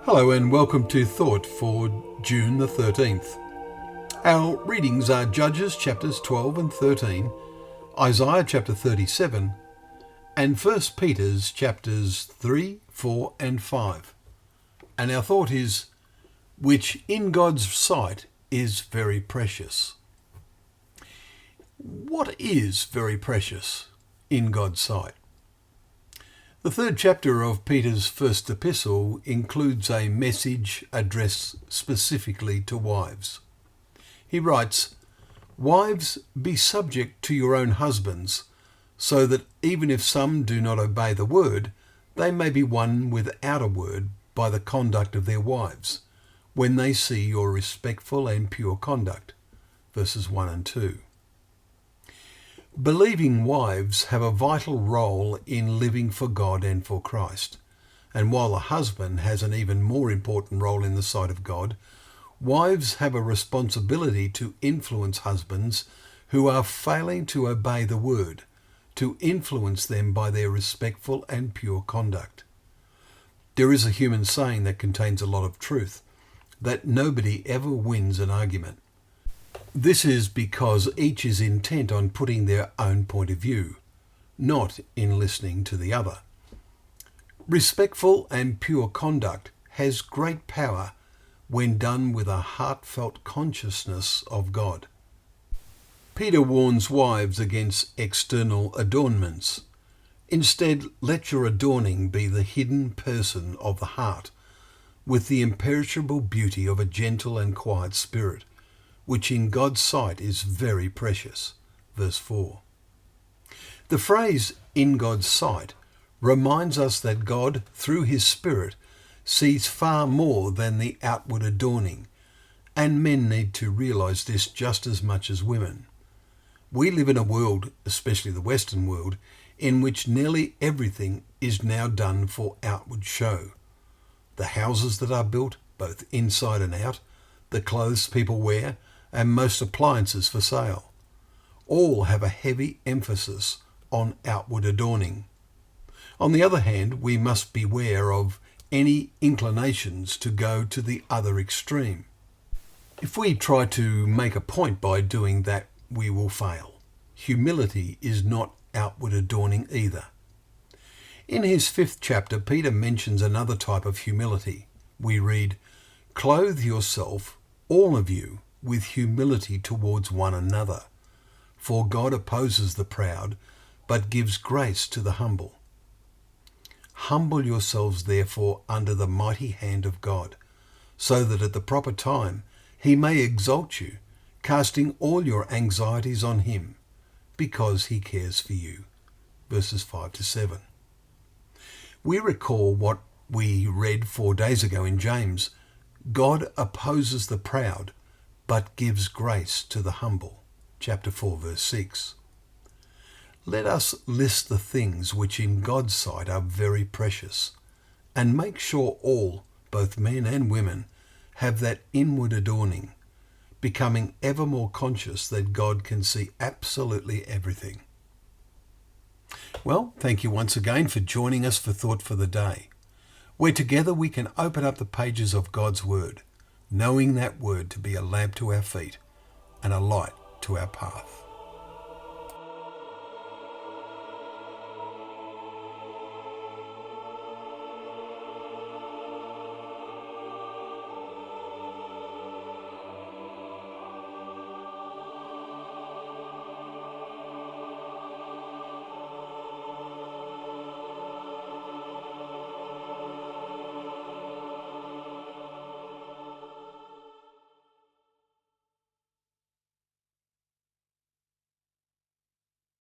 Hello and welcome to Thought for June the 13th. Our readings are Judges chapters 12 and 13, Isaiah chapter 37, and 1 Peter's chapters 3, 4 and 5. And our thought is, which in God's sight is very precious. What is very precious in God's sight? The third chapter of Peter's first epistle includes a message addressed specifically to wives. He writes, "Wives, be subject to your own husbands, so that even if some do not obey the word, they may be won without a word by the conduct of their wives, when they see your respectful and pure conduct." Verses 1 and 2. Believing wives have a vital role in living for God and for Christ. And while the husband has an even more important role in the sight of God, wives have a responsibility to influence husbands who are failing to obey the word, to influence them by their respectful and pure conduct. There is a human saying that contains a lot of truth, that nobody ever wins an argument. This is because each is intent on putting their own point of view, not in listening to the other. Respectful and pure conduct has great power when done with a heartfelt consciousness of God. Peter warns wives against external adornments. Instead, let your adorning be the hidden person of the heart, with the imperishable beauty of a gentle and quiet spirit, which in God's sight is very precious. Verse 4. The phrase, in God's sight, reminds us that God, through his Spirit, sees far more than the outward adorning, and men need to realise this just as much as women. We live in a world, especially the Western world, in which nearly everything is now done for outward show. The houses that are built, both inside and out, the clothes people wear, and most appliances for sale, all have a heavy emphasis on outward adorning. On the other hand, we must beware of any inclinations to go to the other extreme. If we try to make a point by doing that, we will fail. Humility is not outward adorning either. In his 5th chapter, Peter mentions another type of humility. We read, "Clothe yourself, all of you, with humility towards one another. For God opposes the proud, but gives grace to the humble. Humble yourselves therefore under the mighty hand of God, so that at the proper time he may exalt you, casting all your anxieties on him, because he cares for you." Verses 5 to 7. We recall what we read 4 days ago in James. God opposes the proud, but gives grace to the humble. Chapter 4, verse 6. Let us list the things which in God's sight are very precious, and make sure all, both men and women, have that inward adorning, becoming ever more conscious that God can see absolutely everything. Well, thank you once again for joining us for Thought for the Day, where together we can open up the pages of God's Word, knowing that word to be a lamp to our feet and a light to our path.